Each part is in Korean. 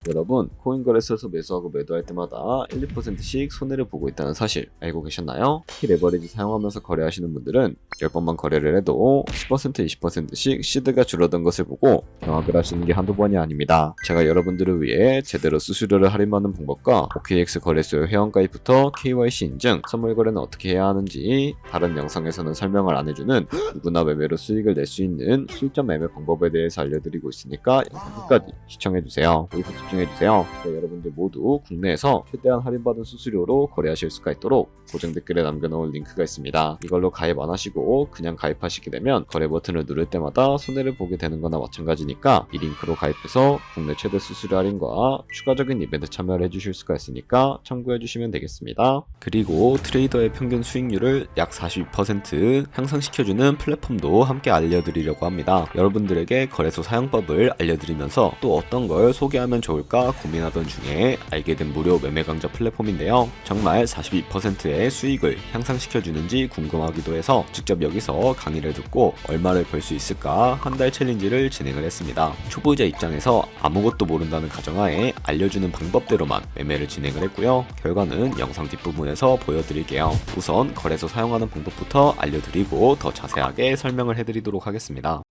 여러분, 코인 거래소에서 매수하고 매도할 때마다 1, 2%씩 손해를 보고 있다는 사실 알고 계셨나요? 특히 레버리지 사용하면서 거래하시는 분들은 10번만 거래를 해도 10%, 20%씩 시드가 줄어든 것을 보고 경악을 하시는 게 한두 번이 아닙니다. 제가 여러분들을 위해 제대로 수수료를 할인받는 방법과 OKX 거래소의 회원가입부터 KYC 인증, 선물 거래는 어떻게 해야 하는지 다른 영상에서는 설명을 안 해주는 누구나 매매로 수익을 낼 수 있는 실전 매매 방법에 대해서 알려드리고 있으니까 영상 끝까지 시청해주세요. 여기서 집중해주세요. 여러분들 모두 국내에서 최대한 할인받은 수수료로 거래하실 수가 있도록 고정 댓글에 남겨놓은 링크가 있습니다. 이걸로 가입 안 하시고 그냥 가입하시게 되면 거래 버튼을 누를 때마다 손해를 보게 되는 거나 마찬가지니까 이 링크로 가입해서 국내 최대 수수료 할인과 추가적인 이벤트 참여를 해주실 수가 있으니까 참고해주시면 되겠습니다. 그리고 트레이더의 평균 수익률을 약 42% 향상시켜주는 플랫폼도 함께 알려드리려고 합니다. 여러분들에게 거래소 사용법을 알려드리면서 또 어떤 걸 소개하면 좋을까 고민하던 중에 알게 된 무료 매매 강좌 플랫폼인데요. 정말 42%의 수익을 향상시켜주는지 궁금하기도 해서 직접 여기서 강의를 듣고 얼마를 벌 수 있을까 한 달 챌린지를 진행을 했습니다. 초보자 입장에서 아무것도 모른다는 가정하에 알려주는 방법대로만 매매를 진행을 했고요. 결과는 영상 뒷부분에서 보여드릴게요. 우선 거래소 사용하는 방법부터 알려드리고 더 자세하게 설명을 해드리도록 하겠습니다.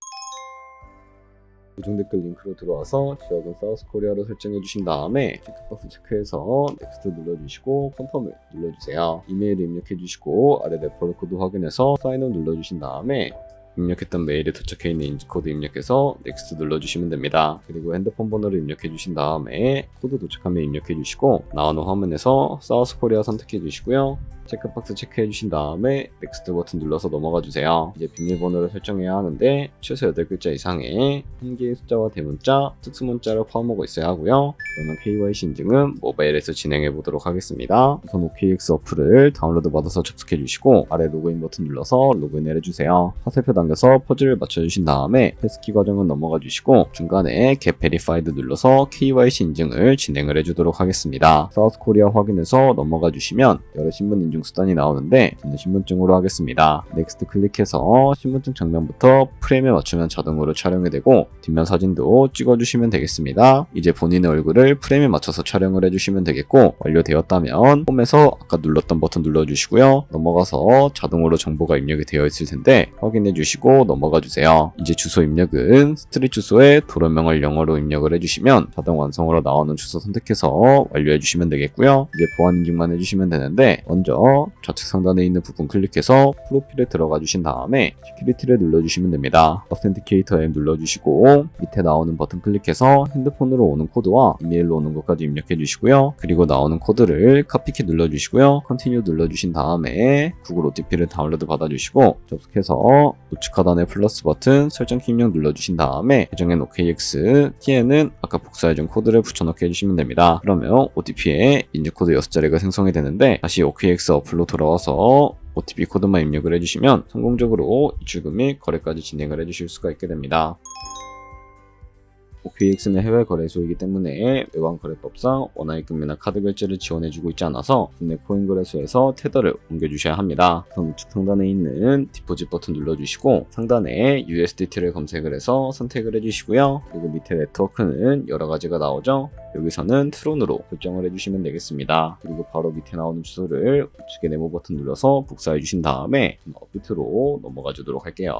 고정 댓글 링크로 들어와서 지역은 사우스코리아로 설정해 주신 다음에 체크박스 체크해서 넥스트 눌러주시고 컨펌을 눌러주세요. 이메일을 입력해 주시고 아래 레퍼럴 코드 확인해서 사인온 눌러주신 다음에 입력했던 메일에 도착해 있는 인지코드 입력해서 넥스트 눌러주시면 됩니다. 그리고 핸드폰 번호를 입력해 주신 다음에 코드 도착하면 입력해 주시고 나오는 화면에서 사우스코리아 선택해 주시고요. 체크박스 체크해 주신 다음에 넥스트 버튼 눌러서 넘어가 주세요. 이제 비밀번호를 설정해야 하는데 최소 8글자 이상의 한 개의 숫자와 대문자, 특수문자를 포함하고 있어야 하고요. 그러면 KYC 인증은 모바일에서 진행해 보도록 하겠습니다. 우선 OKX 어플을 다운로드 받아서 접속해 주시고 아래 로그인 버튼 눌러서 로그인을 해주세요. 화살표 당겨서 퍼즐을 맞춰주신 다음에 패스키 과정은 넘어가 주시고 중간에 Get Verified 눌러서 KYC 인증을 진행을 해주도록 하겠습니다. 사우스코리아 확인해서 넘어가 주시면 여러 신분 인증 수단이 나오는데 저는 신분증으로 하겠습니다. 넥스트 클릭해서 신분증 정면부터 프레임에 맞추면 자동으로 촬영이 되고 뒷면 사진도 찍어주시면 되겠습니다. 이제 본인의 얼굴을 프레임에 맞춰서 촬영을 해주시면 되겠고 완료되었다면 홈에서 아까 눌렀던 버튼 눌러주시고요. 넘어가서 자동으로 정보가 입력이 되어 있을 텐데 확인해주시고 넘어가 주세요. 이제 주소 입력은 스트릿 주소에 도로명을 영어로 입력을 해주시면 자동 완성으로 나오는 주소 선택해서 완료해주시면 되겠고요. 이제 보안 인증만 해주시면 되는데 먼저 좌측 상단에 있는 부분 클릭해서 프로필에 들어가 주신 다음에 시큐리티를 눌러주시면 됩니다. 어센티케이터 앱 눌러주시고 밑에 나오는 버튼 클릭해서 핸드폰으로 오는 코드와 이메일로 오는 것까지 입력해 주시고요. 그리고 나오는 코드를 카피키 눌러주시고요. 컨티뉴 눌러주신 다음에 구글 OTP를 다운로드 받아주시고 접속해서 우측 하단의 플러스 버튼 설정키 입력 눌러주신 다음에 계정엔 OKX, 키에는 아까 복사해준 코드를 붙여넣기 해주시면 됩니다. 그러면 OTP에 인증코드 6자리가 생성이 되는데 다시 OKX 어플로 돌아와서 OTP 코드만 입력을 해주시면 성공적으로 입출금 및 거래까지 진행을 해주실 수가 있게 됩니다. OKX는 해외 거래소이기 때문에 외환 거래법상 원화입금이나 카드 결제를 지원해주고 있지 않아서 국내 코인 거래소에서 테더를 옮겨주셔야 합니다. 우선 우측 상단에 있는 디포짓 버튼 눌러주시고 상단에 USDT를 검색을 해서 선택을 해주시고요. 그리고 밑에 네트워크는 여러 가지가 나오죠. 여기서는 트론으로 결정을 해주시면 되겠습니다. 그리고 바로 밑에 나오는 주소를 우측에 네모 버튼 눌러서 복사해 주신 다음에 업비트로 넘어가 주도록 할게요.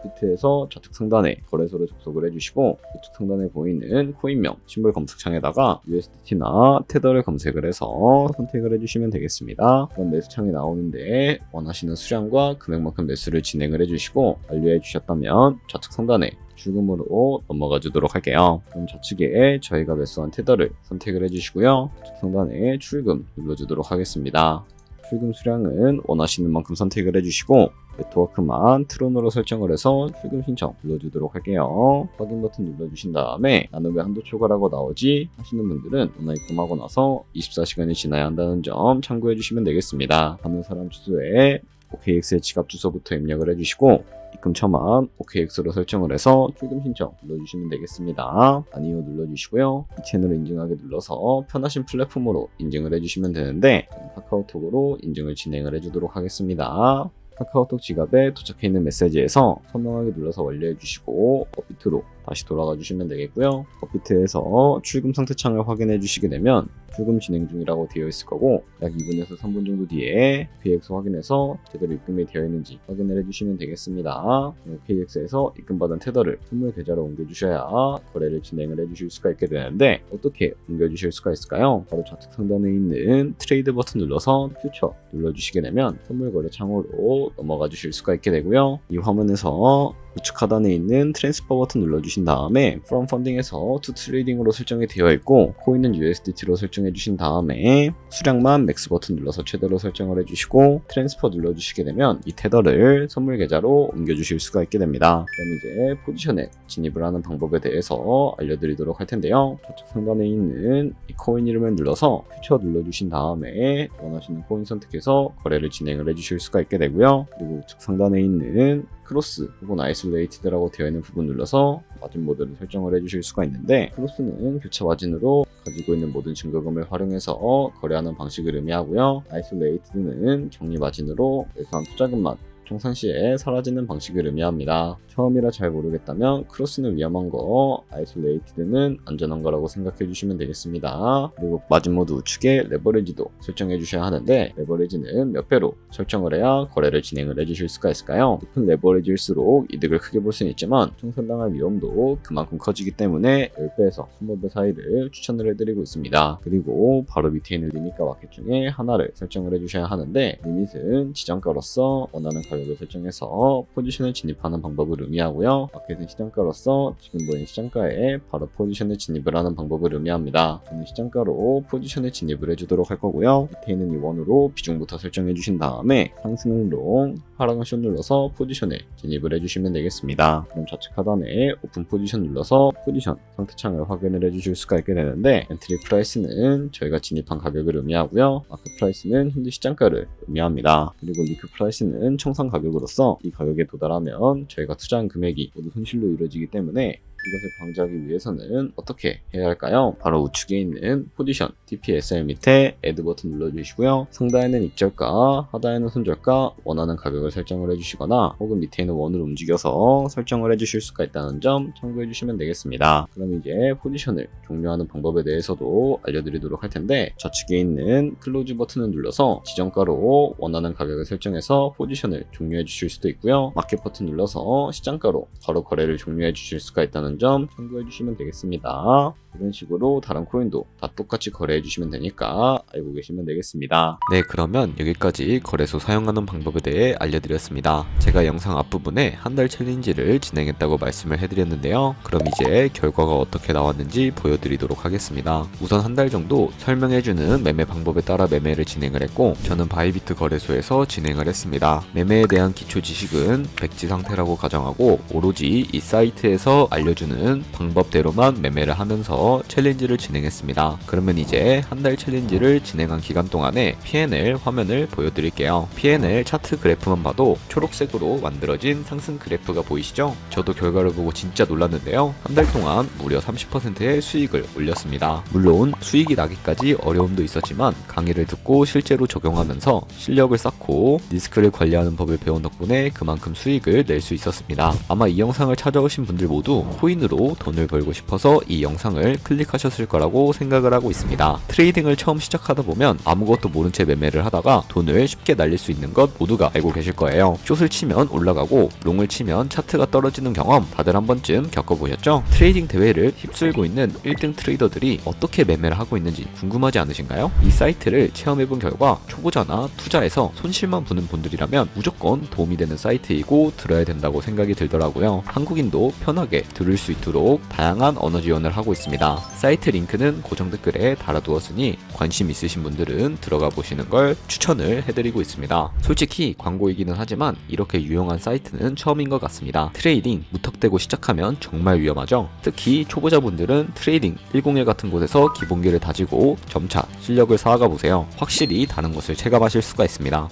업비트에서 좌측 상단에 거래소를 접속을 해주시고 우측 상단에 보이는 코인명 심볼 검색창에다가 USDT나 테더를 검색을 해서 선택을 해주시면 되겠습니다. 그럼 매수창이 나오는데 원하시는 수량과 금액만큼 매수를 진행을 해주시고 완료해 주셨다면 좌측 상단에 출금으로 넘어가 주도록 할게요. 그럼 좌측에 저희가 매수한 테더를 선택을 해주시고요. 좌측 상단에 출금 눌러주도록 하겠습니다. 출금 수량은 원하시는 만큼 선택을 해주시고 네트워크만 트론으로 설정을 해서 출금 신청 눌러주도록 할게요. 확인 버튼 눌러주신 다음에 나는 왜 한도 초과라고 나오지 하시는 분들은 원화 입금하고 나서 24시간이 지나야 한다는 점 참고해 주시면 되겠습니다. 받는 사람 주소에 OKX의 지갑 주소부터 입력을 해주시고 입금 처만 OKX로 설정을 해서 출금 신청 눌러주시면 되겠습니다. 아니요 눌러주시고요. 이 채널을 인증하게 눌러서 편하신 플랫폼으로 인증을 해주시면 되는데 카카오톡으로 인증을 진행을 해주도록 하겠습니다. 카카오톡 지갑에 도착해 있는 메시지에서 선명하게 눌러서 완료해 주시고 업비트로 다시 돌아가 주시면 되겠고요. 버피트에서 출금 상태 창을 확인해 주시게 되면 출금 진행 중이라고 되어 있을 거고, 약 2분에서 3분 정도 뒤에 KX 확인해서 제대로 입금이 되어 있는지 확인을 해주시면 되겠습니다. KX에서 입금받은 테더를 선물 계좌로 옮겨주셔야 거래를 진행을 해주실 수가 있게 되는데, 어떻게 옮겨주실 수가 있을까요? 바로 좌측 상단에 있는 트레이드 버튼 눌러서 퓨처 눌러주시게 되면 선물 거래 창으로 넘어가 주실 수가 있게 되고요. 이 화면에서 우측 하단에 있는 트랜스퍼 버튼 눌러주신 다음에 From Funding에서 To Trading으로 설정이 되어 있고, 코인은 USDT로 설정해 주신 다음에 수량만 맥스 버튼 눌러서 최대로 설정을 해주시고, 트랜스퍼 눌러주시게 되면 이 테더를 선물 계좌로 옮겨주실 수가 있게 됩니다. 그럼 이제 포지션에 진입을 하는 방법에 대해서 알려드리도록 할 텐데요. 좌측 상단에 있는 이 코인 이름을 눌러서 퓨처 눌러주신 다음에 원하시는 코인 선택해서 거래를 진행을 해주실 수가 있게 되고요. 그리고 우측 상단에 있는 크로스 혹은 아이솔레이티드라고 되어 있는 부분 눌러서 마진 모드를 설정을 해주실 수가 있는데, 크로스는 교차 마진으로 가지고 있는 모든 증거금을 활용해서 거래하는 방식을 의미하고요. 아이솔레이티드는 격리 마진으로 매수한 투자금만 평상시에 사라지는 방식을 의미합니다. 처음이라 잘 모르겠다면 크로스는 위험한 거, 아이솔레이티드는 안전한 거라고 생각해 주시면 되겠습니다. 그리고 마진 모드 우측에 레버리지도 설정해 주셔야 하는데, 레버리지는 몇 배로 설정을 해야 거래를 진행을 해 주실 수가 있을까요? 높은 레버리지일수록 이득을 크게 볼 수는 있지만 총선당할 위험도 그만큼 커지기 때문에 10배에서 20배 사이를 추천을 해드리고 있습니다. 그리고 바로 밑에 있는 리밋과 마켓 중에 하나를 설정을 해 주셔야 하는데, 리밋은 지정가로서 원하는 가격을 설정해서 포지션을 진입하는 방법을 의미하고요. 마켓은 시장가로서 지금 보이는 시장가에 바로 포지션에 진입을 하는 방법을 의미합니다. 저는 시장가로 포지션에 진입을 해주도록 할 거고요. 밑에 있는 이 원으로 비중부터 설정해 주신 다음에 상승은 롱, 하락은 숏 눌러서 포지션에 진입을 해주시면 되겠습니다. 그럼 좌측 하단에 오픈 포지션 눌러서 포지션 상태창을 확인을 해주실 수가 있게 되는데, 엔트리 프라이스는 저희가 진입한 가격을 의미하고요. 마크 프라이스는 현재 시장가를 의미합니다. 그리고 리크 프라이스는 청산 가격으로서 이 가격에 도달하면 저희가 투자한 금액이 모두 손실로 이루어지기 때문에 이것을 방지하기 위해서는 어떻게 해야 할까요? 바로 우측에 있는 포지션 TPSL 밑에 Add 버튼 눌러주시고요. 상단에는 익절가, 하단에는 손절가, 원하는 가격을 설정을 해주시거나 혹은 밑에 있는 원을 움직여서 설정을 해주실 수가 있다는 점 참고해 주시면 되겠습니다. 그럼 이제 포지션을 종료하는 방법에 대해서도 알려드리도록 할 텐데, 좌측에 있는 클로즈 버튼을 눌러서 지정가로 원하는 가격을 설정해서 포지션을 종료해 주실 수도 있고요. 마켓 버튼 눌러서 시장가로 바로 거래를 종료해 주실 수가 있다는 점 참고해 주시면 되겠습니다. 이런 식으로 다른 코인도 다 똑같이 거래해 주시면 되니까 알고 계시면 되겠습니다. 네, 그러면 여기까지 거래소 사용하는 방법에 대해 알려드렸습니다. 제가 영상 앞부분에 한 달 챌린지를 진행했다고 말씀을 해드렸는데요. 그럼 이제 결과가 어떻게 나왔는지 보여드리도록 하겠습니다. 우선 한 달 정도 설명해주는 매매 방법에 따라 매매를 진행을 했고, 저는 바이비트 거래소에서 진행을 했습니다. 매매에 대한 기초 지식은 백지 상태라고 가정하고, 오로지 이 사이트에서 알려주는 방법대로만 매매를 하면서 챌린지를 진행했습니다. 그러면 이제 한 달 챌린지를 진행한 기간 동안에 P&L 화면을 보여드릴게요. P&L 차트 그래프만 봐도 초록색으로 만들어진 상승 그래프가 보이시죠? 저도 결과를 보고 진짜 놀랐는데요. 한 달 동안 무려 30%의 수익을 올렸습니다. 물론 수익이 나기까지 어려움도 있었지만 강의를 듣고 실제로 적용하면서 실력을 쌓고 리스크를 관리하는 법을 배운 덕분에 그만큼 수익을 낼 수 있었습니다. 아마 이 영상을 찾아오신 분들 모두 코인으로 돈을 벌고 싶어서 이 영상을 클릭하셨을 거라고 생각을 하고 있습니다. 트레이딩을 처음 시작하다 보면 아무것도 모른 채 매매를 하다가 돈을 쉽게 날릴 수 있는 것 모두가 알고 계실 거예요. 숏을 치면 올라가고 롱을 치면 차트가 떨어지는 경험 다들 한 번쯤 겪어보셨죠? 트레이딩 대회를 휩쓸고 있는 1등 트레이더들이 어떻게 매매를 하고 있는지 궁금하지 않으신가요? 이 사이트를 체험해본 결과 초보자나 투자에서 손실만 보는 분들이라면 무조건 도움이 되는 사이트이고 들어야 된다고 생각이 들더라고요. 한국인도 편하게 들을 수 있도록 다양한 언어 지원을 하고 있습니다. 사이트 링크는 고정 댓글에 달아두었으니 관심 있으신 분들은 들어가 보시는 걸 추천을 해드리고 있습니다. 솔직히 광고이기는 하지만 이렇게 유용한 사이트는 처음인 것 같습니다. 트레이딩 무턱대고 시작하면 정말 위험하죠. 특히 초보자분들은 트레이딩 101 같은 곳에서 기본기를 다지고 점차 실력을 쌓아가 보세요. 확실히 다른 것을 체감하실 수가 있습니다.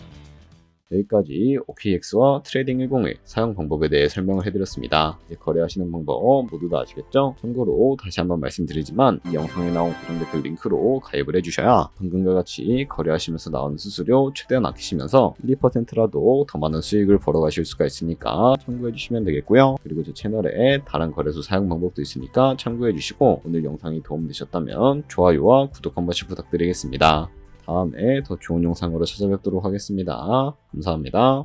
여기까지 OKX와 트레이딩 101 사용 방법에 대해 설명을 해드렸습니다. 이제 거래하시는 방법 모두 다 아시겠죠? 참고로 다시 한번 말씀드리지만 이 영상에 나온 고정 댓글 링크로 가입을 해주셔야 방금과 같이 거래하시면서 나오는 수수료 최대한 아끼시면서 1, 2%라도 더 많은 수익을 벌어가실 수가 있으니까 참고해주시면 되겠고요. 그리고 제 채널에 다른 거래소 사용 방법도 있으니까 참고해주시고 오늘 영상이 도움되셨다면 좋아요와 구독 한 번씩 부탁드리겠습니다. 다음에 더 좋은 영상으로 찾아뵙도록 하겠습니다. 감사합니다.